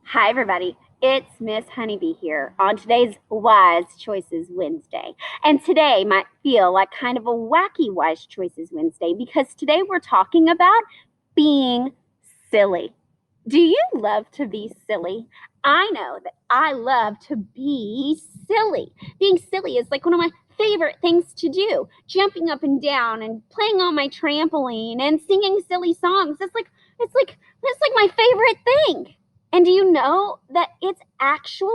Hi, everybody. It's Miss Honeybee here on today's Wise Choices Wednesday. And today might feel like kind of a wacky Wise Choices Wednesday because today we're talking about being silly. Do you love to be silly? I know that I love to be silly. Being silly is like one of my favorite things to do. Jumping up and down and playing on my trampoline and singing silly songs. It's like my favorite thing. And do you know that it's actually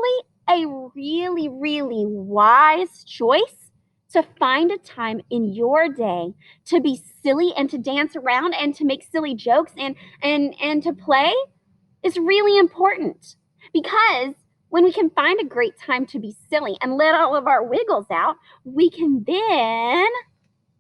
a really, really wise choice to find a time in your day to be silly and to dance around and to make silly jokes and to play is really important because when we can find a great time to be silly and let all of our wiggles out, we can then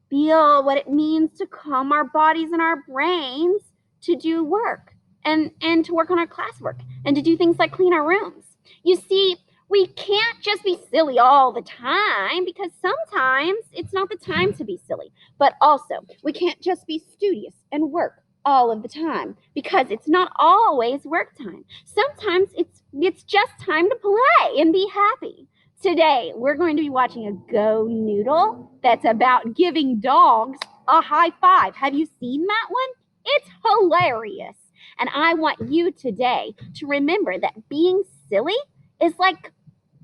feel what it means to calm our bodies and our brains to do work and to work on our classwork and to do things like clean our rooms. You see, we can't just be silly all the time because sometimes it's not the time to be silly. But also, we can't just be studious and work all of the time because it's not always work time. Sometimes it's just time to play and be happy. Today, we're going to be watching a Go Noodle that's about giving dogs a high five. Have you seen that one? It's hilarious. And I want you today to remember that being silly is like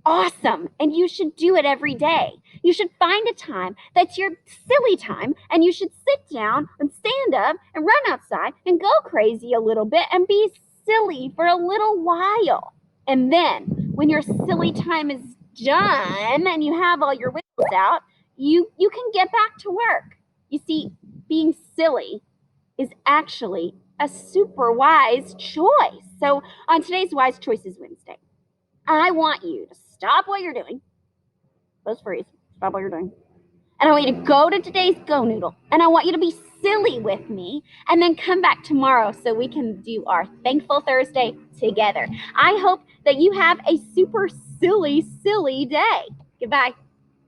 awesome and you should do it every day. You should find a time that's your silly time and you should sit down and stand up and run outside and go crazy a little bit and be silly for a little while. And then when your silly time is done and you have all your wiggles out, you can get back to work. You see, being silly is actually a super wise choice. So on today's Wise Choices Wednesday, I want you to stop what you're doing. Close freeze. Stop what you're doing. And I want you to go to today's Go Noodle. And I want you to be silly with me. And then come back tomorrow so we can do our Thankful Thursday together. I hope that you have a super silly, silly day. Goodbye.